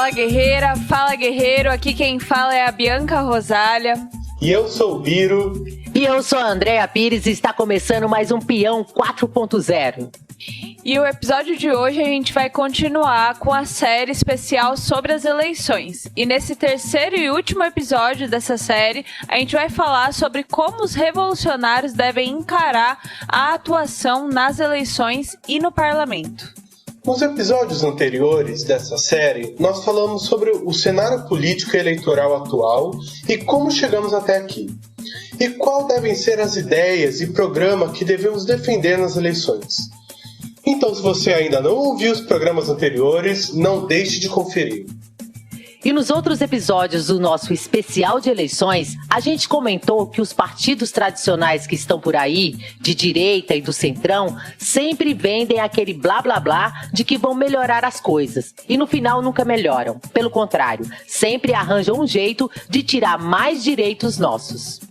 Fala guerreira, fala guerreiro, aqui quem fala é a Bianca Rosália. E eu sou o Biro. E eu sou a Andréa Pires e está começando mais um Peão 4.0. E o episódio de hoje a gente vai continuar com a série especial sobre as eleições. E nesse terceiro e último episódio dessa série, a gente vai falar sobre como os revolucionários devem encarar a atuação nas eleições e no parlamento. Nos episódios anteriores dessa série, nós falamos sobre o cenário político e eleitoral atual e como chegamos até aqui. E quais devem ser as ideias e programa que devemos defender nas eleições. Então, se você ainda não ouviu os programas anteriores, não deixe de conferir. E nos outros episódios do nosso especial de eleições, a gente comentou que os partidos tradicionais que estão por aí, de direita e do centrão, sempre vendem aquele blá blá blá de que vão melhorar as coisas. E no final nunca melhoram. Pelo contrário, sempre arranjam um jeito de tirar mais direitos nossos.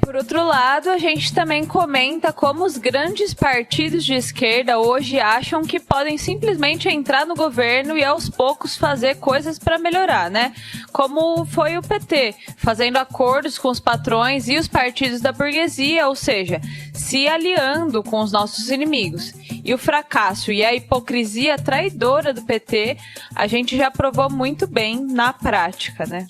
Por outro lado, a gente também comenta como os grandes partidos de esquerda hoje acham que podem simplesmente entrar no governo e aos poucos fazer coisas para melhorar, né? Como foi o PT, fazendo acordos com os patrões e os partidos da burguesia, ou seja, se aliando com os nossos inimigos. E o fracasso e a hipocrisia traidora do PT, a gente já provou muito bem na prática, né?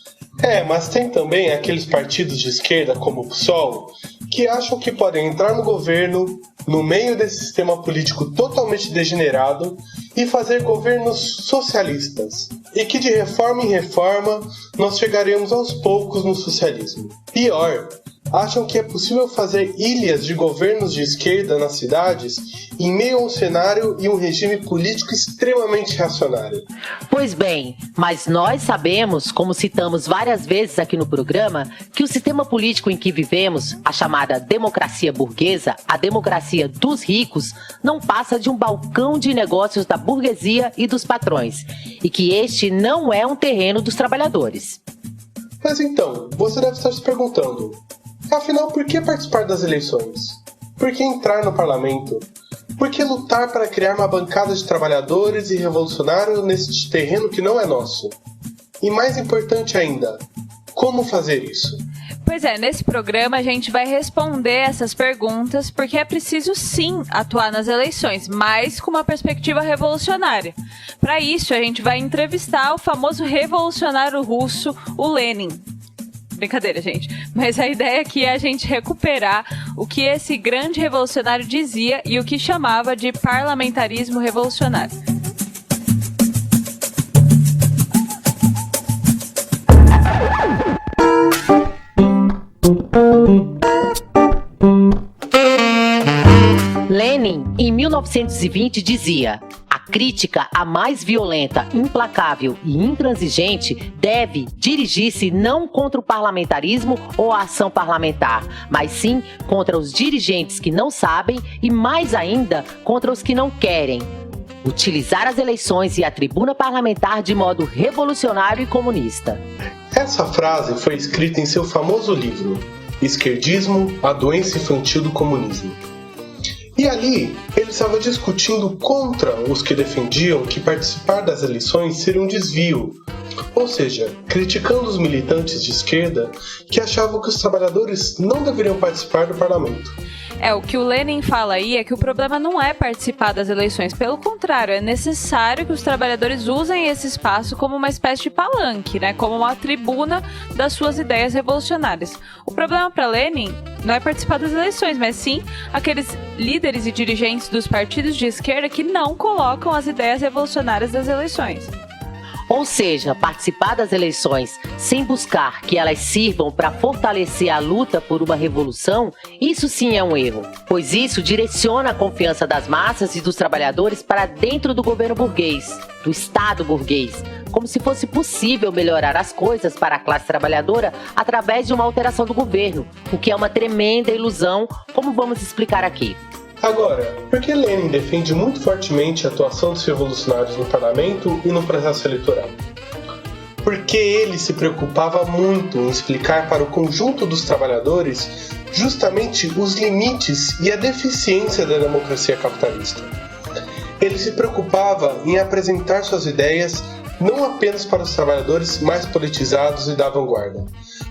Mas tem também aqueles partidos de esquerda, como o PSOL, que acham que podem entrar no governo, no meio desse sistema político totalmente degenerado, e fazer governos socialistas, e que de reforma em reforma nós chegaremos aos poucos no socialismo. Pior, acham que é possível fazer ilhas de governos de esquerda nas cidades em meio a um cenário e um regime político extremamente reacionário. Pois bem, mas nós sabemos, como citamos várias vezes aqui no programa, que o sistema político em que vivemos, a chamada democracia burguesa, a democracia dos ricos, não passa de um balcão de negócios da burguesia e dos patrões, e que este não é um terreno dos trabalhadores. Mas então, você deve estar se perguntando, afinal, por que participar das eleições? Por que entrar no parlamento? Por que lutar para criar uma bancada de trabalhadores e revolucionários nesse terreno que não é nosso? E mais importante ainda, como fazer isso? Pois é, nesse programa a gente vai responder essas perguntas porque é preciso sim atuar nas eleições, mas com uma perspectiva revolucionária. Para isso a gente vai entrevistar o famoso revolucionário russo, o Lenin. Brincadeira, gente. Mas a ideia aqui é a gente recuperar o que esse grande revolucionário dizia e o que chamava de parlamentarismo revolucionário. Lenin, em 1920, dizia: a crítica, a mais violenta, implacável e intransigente, deve dirigir-se não contra o parlamentarismo ou a ação parlamentar, mas sim contra os dirigentes que não sabem e, mais ainda, contra os que não querem utilizar as eleições e a tribuna parlamentar de modo revolucionário e comunista. Essa frase foi escrita em seu famoso livro, Esquerdismo, a doença infantil do comunismo. E ali, ele estava discutindo contra os que defendiam que participar das eleições seria um desvio, ou seja, criticando os militantes de esquerda que achavam que os trabalhadores não deveriam participar do parlamento. O que o Lenin fala aí é que o problema não é participar das eleições, pelo contrário, é necessário que os trabalhadores usem esse espaço como uma espécie de palanque, né, como uma tribuna das suas ideias revolucionárias. O problema para Lenin não é participar das eleições, mas sim aqueles líderes e dirigentes dos partidos de esquerda que não colocam as ideias revolucionárias das eleições. Ou seja, participar das eleições sem buscar que elas sirvam para fortalecer a luta por uma revolução, isso sim é um erro, pois isso direciona a confiança das massas e dos trabalhadores para dentro do governo burguês, do Estado burguês, como se fosse possível melhorar as coisas para a classe trabalhadora através de uma alteração do governo, o que é uma tremenda ilusão, como vamos explicar aqui. Agora, por que Lenin defende muito fortemente a atuação dos revolucionários no parlamento e no processo eleitoral? Porque ele se preocupava muito em explicar para o conjunto dos trabalhadores justamente os limites e a deficiência da democracia capitalista. Ele se preocupava em apresentar suas ideias não apenas para os trabalhadores mais politizados e da vanguarda,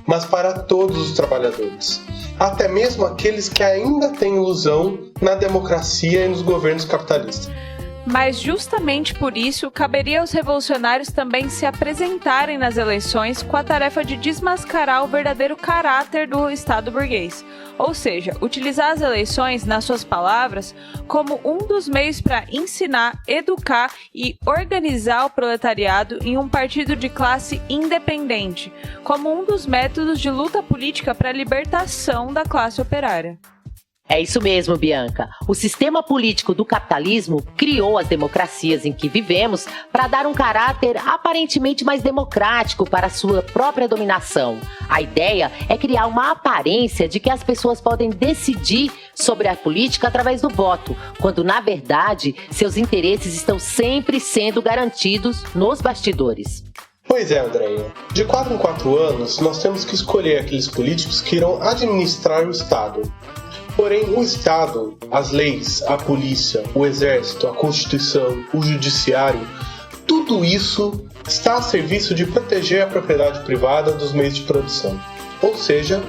mas para todos os trabalhadores, até mesmo aqueles que ainda têm ilusão na democracia e nos governos capitalistas. Mas justamente por isso, caberia aos revolucionários também se apresentarem nas eleições com a tarefa de desmascarar o verdadeiro caráter do Estado burguês. Ou seja, utilizar as eleições, nas suas palavras, como um dos meios para ensinar, educar e organizar o proletariado em um partido de classe independente, como um dos métodos de luta política para a libertação da classe operária. É isso mesmo, Bianca. O sistema político do capitalismo criou as democracias em que vivemos para dar um caráter aparentemente mais democrático para a sua própria dominação. A ideia é criar uma aparência de que as pessoas podem decidir sobre a política através do voto, quando, na verdade, seus interesses estão sempre sendo garantidos nos bastidores. Pois é, Andréia. De 4 em 4 anos, nós temos que escolher aqueles políticos que irão administrar o Estado. Porém, o Estado, as leis, a polícia, o exército, a Constituição, o judiciário, tudo isso está a serviço de proteger a propriedade privada dos meios de produção, ou seja,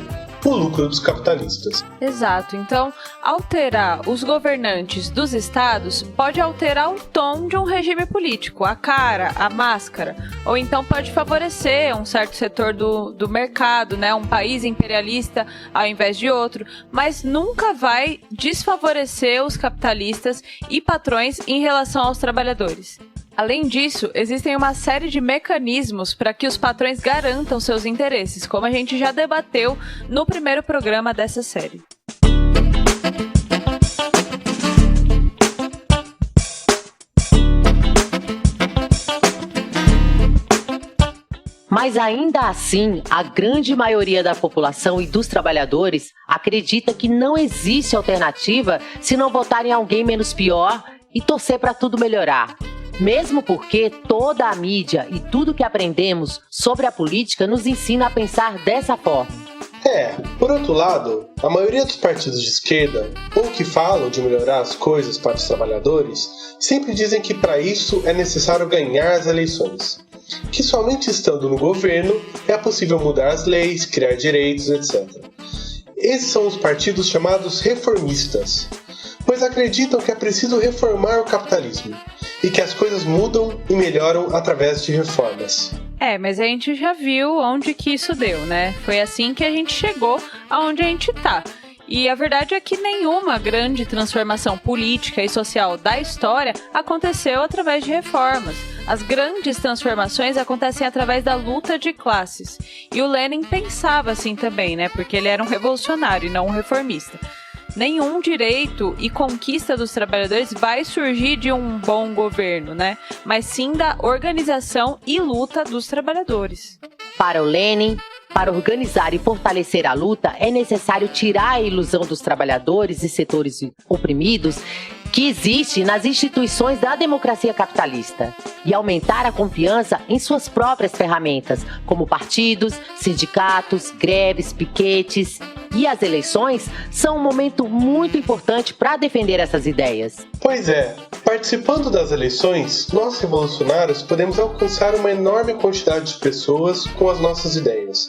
o lucro dos capitalistas. Exato. Então, alterar os governantes dos estados pode alterar o tom de um regime político, a cara, a máscara, ou então pode favorecer um certo setor do mercado, né, um país imperialista ao invés de outro, mas nunca vai desfavorecer os capitalistas e patrões em relação aos trabalhadores. Além disso, existem uma série de mecanismos para que os patrões garantam seus interesses, como a gente já debateu no primeiro programa dessa série. Mas ainda assim, a grande maioria da população e dos trabalhadores acredita que não existe alternativa se não votar em alguém menos pior e torcer para tudo melhorar. Mesmo porque toda a mídia e tudo que aprendemos sobre a política nos ensina a pensar dessa forma. Por outro lado, a maioria dos partidos de esquerda, ou que falam de melhorar as coisas para os trabalhadores, sempre dizem que para isso é necessário ganhar as eleições. Que somente estando no governo é possível mudar as leis, criar direitos, etc. Esses são os partidos chamados reformistas, pois acreditam que é preciso reformar o capitalismo e que as coisas mudam e melhoram através de reformas. Mas a gente já viu onde que isso deu, né? Foi assim que a gente chegou aonde a gente tá. E a verdade é que nenhuma grande transformação política e social da história aconteceu através de reformas. As grandes transformações acontecem através da luta de classes. E o Lenin pensava assim também, né? Porque ele era um revolucionário e não um reformista. Nenhum direito e conquista dos trabalhadores vai surgir de um bom governo, né? Mas sim da organização e luta dos trabalhadores. Para o Lenin, para organizar e fortalecer a luta, é necessário tirar a ilusão dos trabalhadores e setores oprimidos que existe nas instituições da democracia capitalista e aumentar a confiança em suas próprias ferramentas, como partidos, sindicatos, greves, piquetes. E as eleições são um momento muito importante para defender essas ideias. Pois é, participando das eleições, nós revolucionários podemos alcançar uma enorme quantidade de pessoas com as nossas ideias,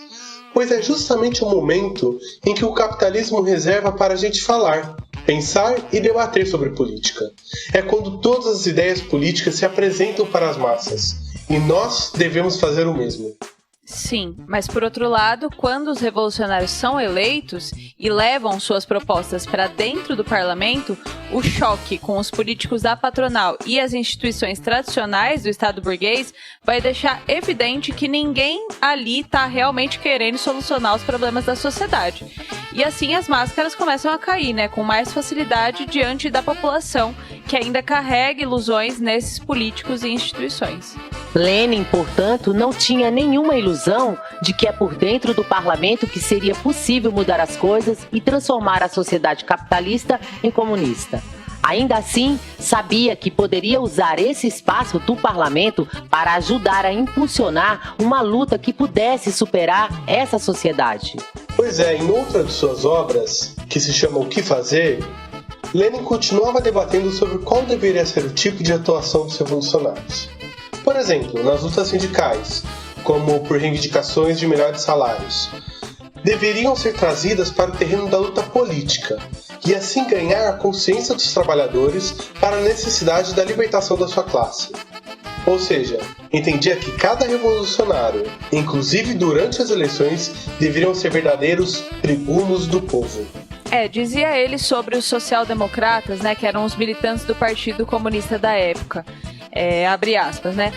pois é justamente o momento em que o capitalismo reserva para a gente falar, pensar e debater sobre política. É quando todas as ideias políticas se apresentam para as massas, e nós devemos fazer o mesmo. Sim, mas por outro lado, quando os revolucionários são eleitos e levam suas propostas para dentro do parlamento, o choque com os políticos da patronal e as instituições tradicionais do Estado burguês vai deixar evidente que ninguém ali está realmente querendo solucionar os problemas da sociedade. E assim as máscaras começam a cair, né, com mais facilidade diante da população, que ainda carrega ilusões nesses políticos e instituições. Lenin, portanto, não tinha nenhuma ilusão de que é por dentro do parlamento que seria possível mudar as coisas e transformar a sociedade capitalista em comunista. Ainda assim, sabia que poderia usar esse espaço do parlamento para ajudar a impulsionar uma luta que pudesse superar essa sociedade. Pois é, em outra de suas obras, que se chama O que Fazer, Lenin continuava debatendo sobre qual deveria ser o tipo de atuação dos revolucionários. Por exemplo, nas lutas sindicais, como por reivindicações de melhores salários, deveriam ser trazidas para o terreno da luta política e assim ganhar a consciência dos trabalhadores para a necessidade da libertação da sua classe. Ou seja, entendia que cada revolucionário, inclusive durante as eleições, deveriam ser verdadeiros tribunos do povo. Dizia ele sobre os social-democratas, né, que eram os militantes do Partido Comunista da época. Abre aspas, né?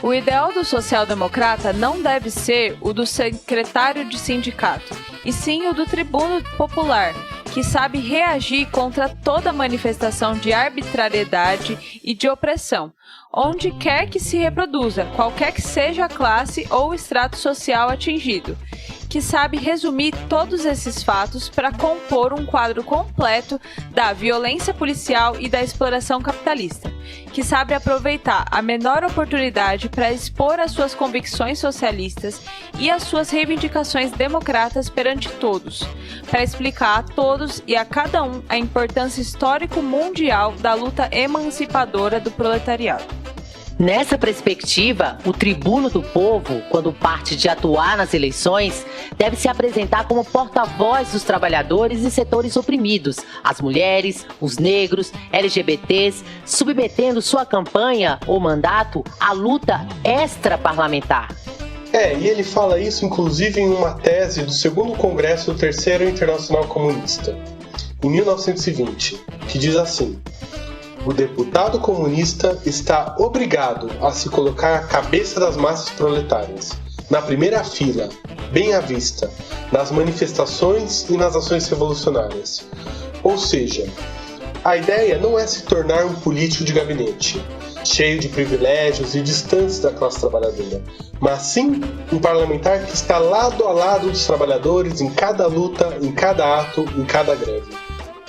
O ideal do social-democrata não deve ser o do secretário de sindicato, e sim o do tribuno popular, que sabe reagir contra toda manifestação de arbitrariedade e de opressão, onde quer que se reproduza, qualquer que seja a classe ou o extrato social atingido, que sabe resumir todos esses fatos para compor um quadro completo da violência policial e da exploração capitalista, que sabe aproveitar a menor oportunidade para expor as suas convicções socialistas e as suas reivindicações democratas perante todos, para explicar a todos e a cada um a importância histórico-mundial da luta emancipadora do proletariado. Nessa perspectiva, o tribuno do povo, quando parte de atuar nas eleições, deve se apresentar como porta-voz dos trabalhadores e setores oprimidos, as mulheres, os negros, LGBTs, submetendo sua campanha ou mandato à luta extra-parlamentar. E ele fala isso inclusive em uma tese do segundo congresso do Terceiro Internacional Comunista, em 1920, que diz assim: o deputado comunista está obrigado a se colocar à cabeça das massas proletárias, na primeira fila, bem à vista, nas manifestações e nas ações revolucionárias. Ou seja, a ideia não é se tornar um político de gabinete, cheio de privilégios e distante da classe trabalhadora, mas sim um parlamentar que está lado a lado dos trabalhadores em cada luta, em cada ato, em cada greve.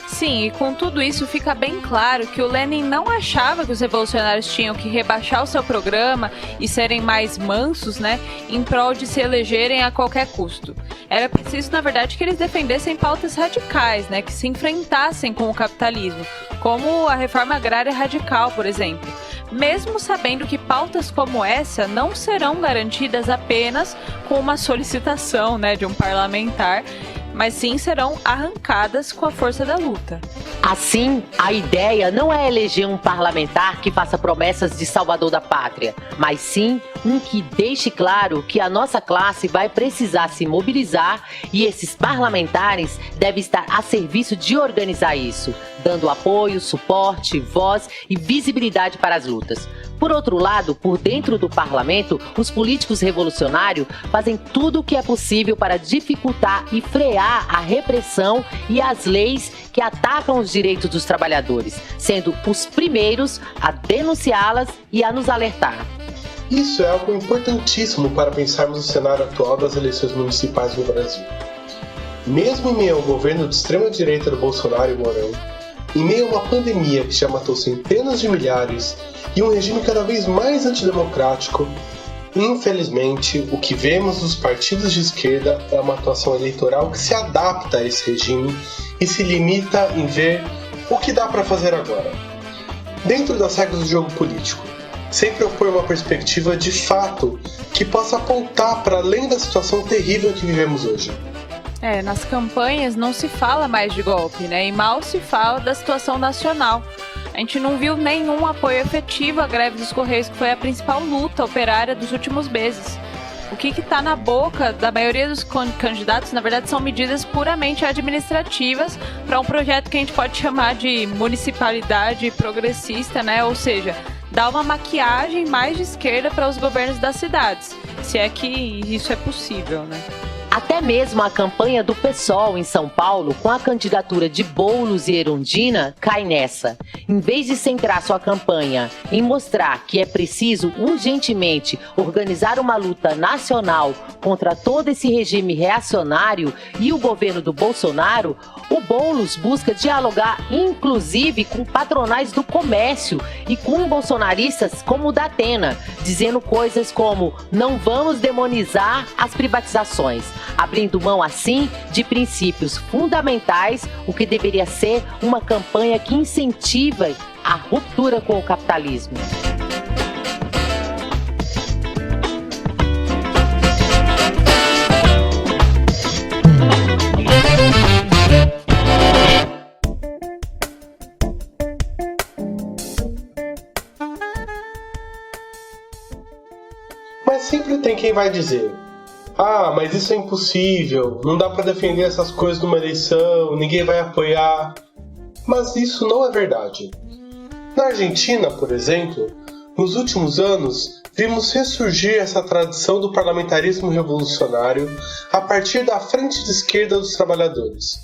Sim, e com tudo isso fica bem claro que o Lenin não achava que os revolucionários tinham que rebaixar o seu programa e serem mais mansos, né, em prol de se elegerem a qualquer custo. Era preciso, na verdade, que eles defendessem pautas radicais, né, que se enfrentassem com o capitalismo, como a reforma agrária radical, por exemplo. Mesmo sabendo que pautas como essa não serão garantidas apenas com uma solicitação, né, de um parlamentar, mas sim serão arrancadas com a força da luta. Assim, a ideia não é eleger um parlamentar que faça promessas de salvador da pátria, mas sim um que deixe claro que a nossa classe vai precisar se mobilizar e esses parlamentares devem estar a serviço de organizar isso, dando apoio, suporte, voz e visibilidade para as lutas. Por outro lado, por dentro do parlamento, os políticos revolucionários fazem tudo o que é possível para dificultar e frear a repressão e as leis que atacam os direitos dos trabalhadores, sendo os primeiros a denunciá-las e a nos alertar. Isso é algo importantíssimo para pensarmos o cenário atual das eleições municipais no Brasil. Mesmo em meio ao governo de extrema-direita do Bolsonaro e Mourão, em meio a uma pandemia que já matou centenas de milhares e um regime cada vez mais antidemocrático, infelizmente, o que vemos dos partidos de esquerda é uma atuação eleitoral que se adapta a esse regime e se limita em ver o que dá para fazer agora, dentro das regras do jogo político, sem propor uma perspectiva de fato que possa apontar para além da situação terrível que vivemos hoje. Nas campanhas não se fala mais de golpe, né? E mal se fala da situação nacional. A gente não viu nenhum apoio efetivo à greve dos Correios, que foi a principal luta operária dos últimos meses. O que está na boca da maioria dos candidatos, na verdade, são medidas puramente administrativas para um projeto que a gente pode chamar de municipalidade progressista, né? Ou seja, dar uma maquiagem mais de esquerda para os governos das cidades, se é que isso é possível, né? Até mesmo a campanha do PSOL em São Paulo, com a candidatura de Boulos e Erundina, cai nessa. Em vez de centrar sua campanha em mostrar que é preciso urgentemente organizar uma luta nacional contra todo esse regime reacionário e o governo do Bolsonaro, o Boulos busca dialogar inclusive com patronais do comércio e com bolsonaristas como o da Atena, dizendo coisas como: não vamos demonizar as privatizações, abrindo mão assim de princípios fundamentais, o que deveria ser uma campanha que incentiva a ruptura com o capitalismo. tem quem vai dizer: ah, mas isso é impossível, não dá para defender essas coisas numa eleição, ninguém vai apoiar. Mas isso não é verdade. Na Argentina, por exemplo, nos últimos anos, vimos ressurgir essa tradição do parlamentarismo revolucionário a partir da Frente de Esquerda dos Trabalhadores,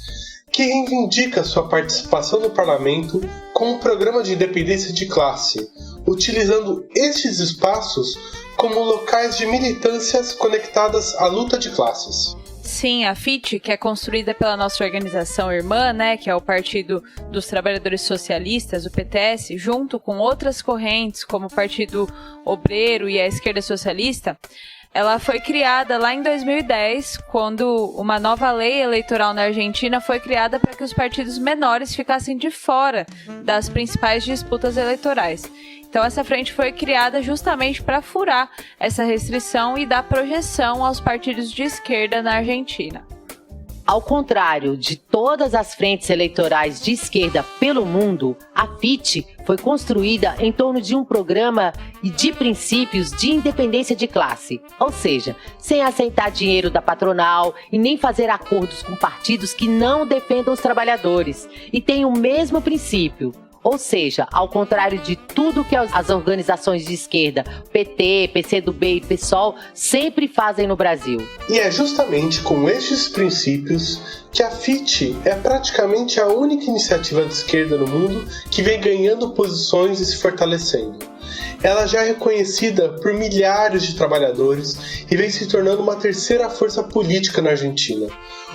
que reivindica sua participação no parlamento com um programa de independência de classe, utilizando estes espaços como locais de militâncias conectadas à luta de classes. Sim, a FIT, que é construída pela nossa organização irmã, né, que é o Partido dos Trabalhadores Socialistas, o PTS, junto com outras correntes, como o Partido Obreiro e a Esquerda Socialista, ela foi criada lá em 2010, quando uma nova lei eleitoral na Argentina foi criada para que os partidos menores ficassem de fora das principais disputas eleitorais. Então essa frente foi criada justamente para furar essa restrição e dar projeção aos partidos de esquerda na Argentina. Ao contrário de todas as frentes eleitorais de esquerda pelo mundo, a FIT foi construída em torno de um programa e de princípios de independência de classe, ou seja, sem aceitar dinheiro da patronal e nem fazer acordos com partidos que não defendam os trabalhadores, e tem o mesmo princípio. Ou seja, ao contrário de tudo que as organizações de esquerda, PT, PCdoB e PSOL, sempre fazem no Brasil. E é justamente com estes princípios que a FIT é praticamente a única iniciativa de esquerda no mundo que vem ganhando posições e se fortalecendo. Ela já é reconhecida por milhares de trabalhadores e vem se tornando uma terceira força política na Argentina.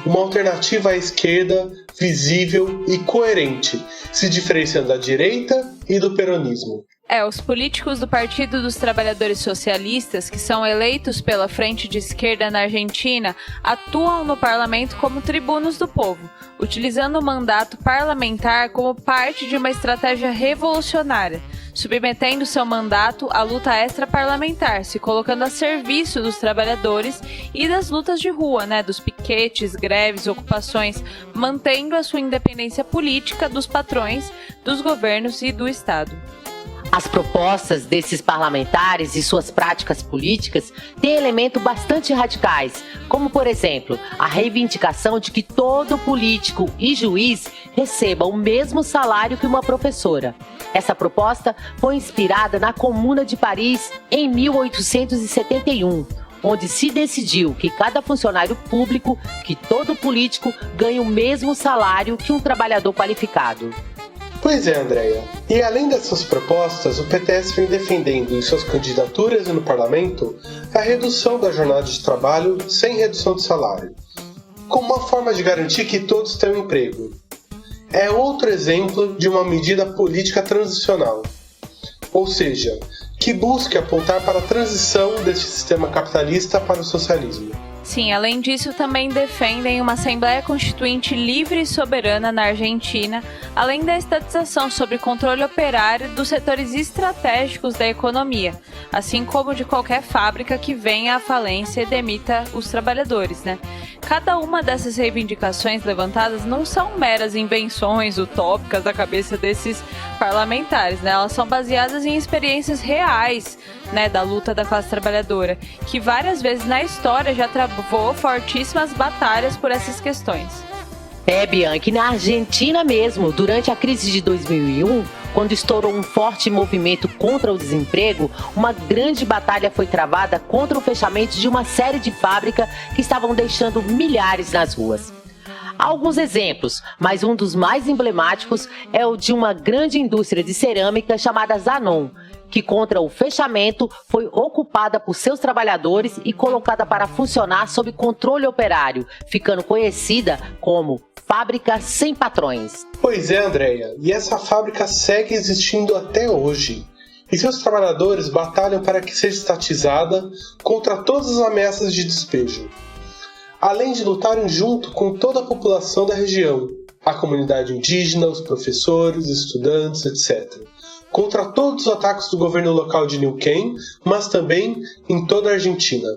Uma alternativa à esquerda, visível e coerente, se diferenciando da direita e do peronismo. Os políticos do Partido dos Trabalhadores Socialistas, que são eleitos pela Frente de Esquerda na Argentina, atuam no parlamento como tribunos do povo, utilizando o mandato parlamentar como parte de uma estratégia revolucionária, submetendo seu mandato à luta extraparlamentar, se colocando a serviço dos trabalhadores e das lutas de rua, dos piquetes, greves, ocupações, mantendo a sua independência política dos patrões, dos governos e do Estado. As propostas desses parlamentares e suas práticas políticas têm elementos bastante radicais, como, por exemplo, a reivindicação de que todo político e juiz receba o mesmo salário que uma professora. Essa proposta foi inspirada na Comuna de Paris em 1871, onde se decidiu que cada funcionário público, que todo político, ganhe o mesmo salário que um trabalhador qualificado. Pois é, Andréia. E além dessas propostas, o PTS vem defendendo em suas candidaturas e no parlamento a redução da jornada de trabalho sem redução de salário, como uma forma de garantir que todos tenham emprego. É outro exemplo de uma medida política transicional, ou seja, que busca apontar para a transição deste sistema capitalista para o socialismo. Sim, além disso, também defendem uma Assembleia Constituinte livre e soberana na Argentina, além da estatização sobre controle operário dos setores estratégicos da economia, assim como de qualquer fábrica que venha à falência e demita os trabalhadores, Cada uma dessas reivindicações levantadas não são meras invenções utópicas da cabeça desses parlamentares, Elas são baseadas em experiências reais, da luta da classe trabalhadora, que várias vezes na história já travou fortíssimas batalhas por essas questões. Bianca, na Argentina mesmo, durante a crise de 2001, quando estourou um forte movimento contra o desemprego, uma grande batalha foi travada contra o fechamento de uma série de fábricas que estavam deixando milhares nas ruas. Há alguns exemplos, mas um dos mais emblemáticos é o de uma grande indústria de cerâmica chamada Zanon, que contra o fechamento foi ocupada por seus trabalhadores e colocada para funcionar sob controle operário, ficando conhecida como Fábrica Sem Patrões. Pois é, Andréia, e essa fábrica segue existindo até hoje. E seus trabalhadores batalham para que seja estatizada contra todas as ameaças de despejo, além de lutarem junto com toda a população da região, a comunidade indígena, os professores, estudantes, etc., contra todos os ataques do governo local de Neuquén, mas também em toda a Argentina.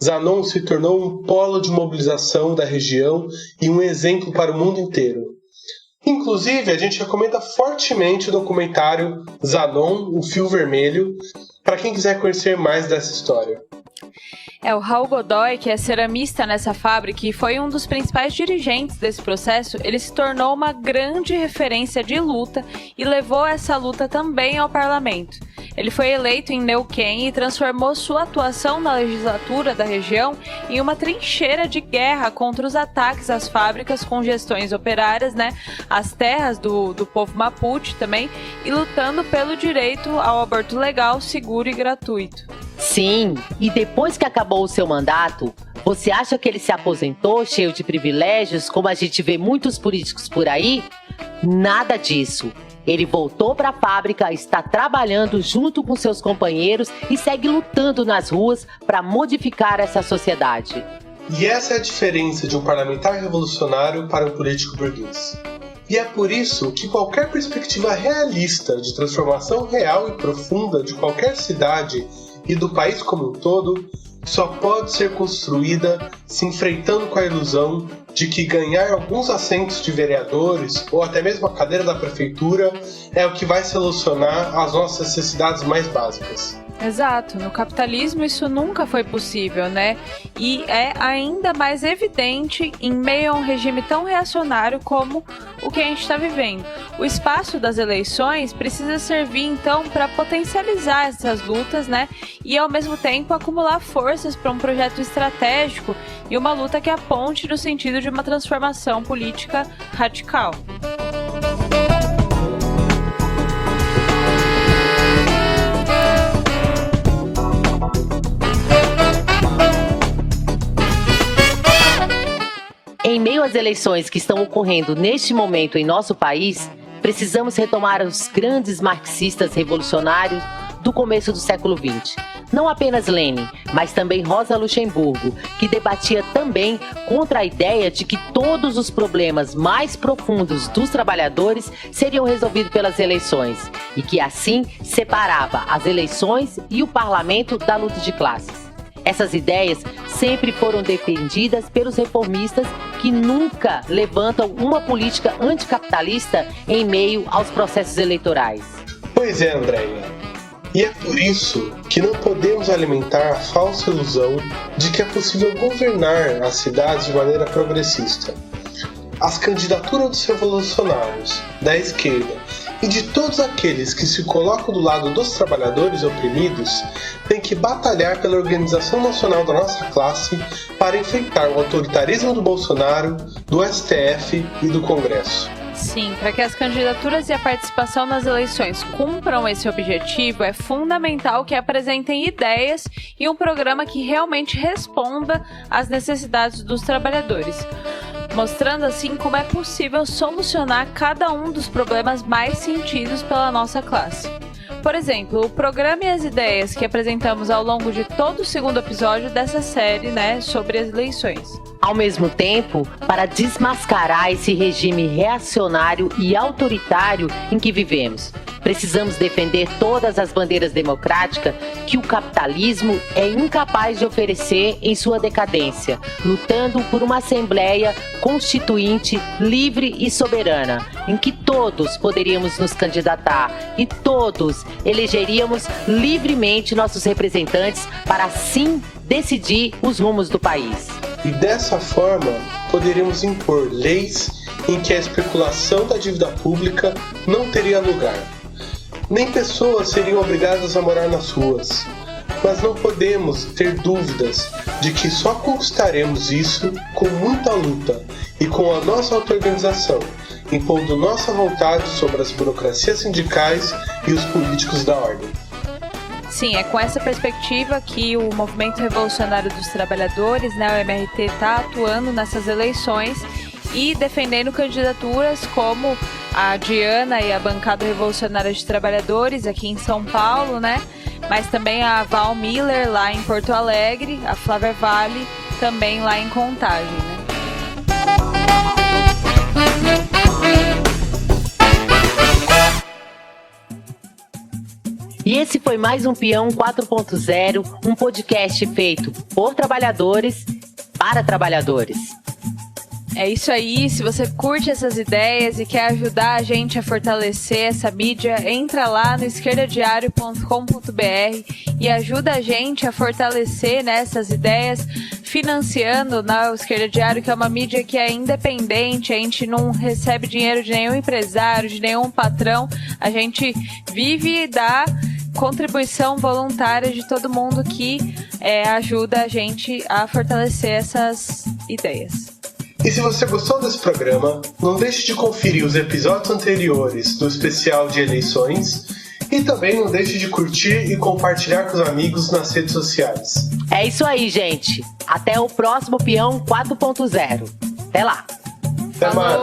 Zanon se tornou um polo de mobilização da região e um exemplo para o mundo inteiro. Inclusive, a gente recomenda fortemente o documentário Zanon, o Fio Vermelho, para quem quiser conhecer mais dessa história. O Raul Godoy, que é ceramista nessa fábrica e foi um dos principais dirigentes desse processo, ele se tornou uma grande referência de luta e levou essa luta também ao parlamento. Ele foi eleito em Neuquén e transformou sua atuação na legislatura da região em uma trincheira de guerra contra os ataques às fábricas com gestões operárias, às terras do povo Mapuche também, e lutando pelo direito ao aborto legal, seguro e gratuito. Sim, e depois que acabou o seu mandato, você acha que ele se aposentou cheio de privilégios, como a gente vê muitos políticos por aí? Nada disso. Ele voltou para a fábrica, está trabalhando junto com seus companheiros e segue lutando nas ruas para modificar essa sociedade. E essa é a diferença de um parlamentar revolucionário para um político burguês. E é por isso que qualquer perspectiva realista de transformação real e profunda de qualquer cidade e do país como um todo só pode ser construída se enfrentando com a ilusão de que ganhar alguns assentos de vereadores ou até mesmo a cadeira da prefeitura é o que vai solucionar as nossas necessidades mais básicas. Exato, no capitalismo isso nunca foi possível, E é ainda mais evidente em meio a um regime tão reacionário como o que a gente está vivendo. O espaço das eleições precisa servir então para potencializar essas lutas, E ao mesmo tempo acumular forças para um projeto estratégico e uma luta que aponte no sentido de uma transformação política radical. Em meio às eleições que estão ocorrendo neste momento em nosso país, precisamos retomar os grandes marxistas revolucionários do começo do século XX. Não apenas Lenin, mas também Rosa Luxemburgo, que debatia também contra a ideia de que todos os problemas mais profundos dos trabalhadores seriam resolvidos pelas eleições e que assim separava as eleições e o parlamento da luta de classes. Essas ideias sempre foram defendidas pelos reformistas que nunca levantam uma política anticapitalista em meio aos processos eleitorais. Pois é, Andréia. E é por isso que não podemos alimentar a falsa ilusão de que é possível governar as cidades de maneira progressista. As candidaturas dos revolucionários, da esquerda e de todos aqueles que se colocam do lado dos trabalhadores oprimidos têm que batalhar pela organização nacional da nossa classe para enfrentar o autoritarismo do Bolsonaro, do STF e do Congresso. Sim, para que as candidaturas e a participação nas eleições cumpram esse objetivo, é fundamental que apresentem ideias e um programa que realmente responda às necessidades dos trabalhadores, mostrando assim como é possível solucionar cada um dos problemas mais sentidos pela nossa classe. Por exemplo, o programa e as ideias que apresentamos ao longo de todo o segundo episódio dessa série, sobre as eleições. Ao mesmo tempo, para desmascarar esse regime reacionário e autoritário em que vivemos, precisamos defender todas as bandeiras democráticas que o capitalismo é incapaz de oferecer em sua decadência, lutando por uma Assembleia Constituinte livre e soberana, em que todos poderíamos nos candidatar e todos elegeríamos livremente nossos representantes para assim decidir os rumos do país. E dessa forma, poderíamos impor leis em que a especulação da dívida pública não teria lugar. Nem pessoas seriam obrigadas a morar nas ruas. Mas não podemos ter dúvidas de que só conquistaremos isso com muita luta e com a nossa auto-organização, impondo nossa vontade sobre as burocracias sindicais e os políticos da ordem. Sim, é com essa perspectiva que o Movimento Revolucionário dos Trabalhadores, o MRT, está atuando nessas eleições e defendendo candidaturas como a Diana e a Bancada Revolucionária de Trabalhadores aqui em São Paulo, mas também a Val Miller lá em Porto Alegre, a Flávia Vale também lá em Contagem, E esse foi mais um Peão 4.0, um podcast feito por trabalhadores para trabalhadores. É isso aí, se você curte essas ideias e quer ajudar a gente a fortalecer essa mídia, entra lá no esquerdadiario.com.br e ajuda a gente a fortalecer essas ideias, financiando o Esquerda Diário, que é uma mídia que é independente, a gente não recebe dinheiro de nenhum empresário, de nenhum patrão, a gente vive da contribuição voluntária de todo mundo que ajuda a gente a fortalecer essas ideias. E se você gostou desse programa, não deixe de conferir os episódios anteriores do especial de eleições e também não deixe de curtir e compartilhar com os amigos nas redes sociais. É isso aí, gente. Até o próximo Peão 4.0. Até lá. Até mais.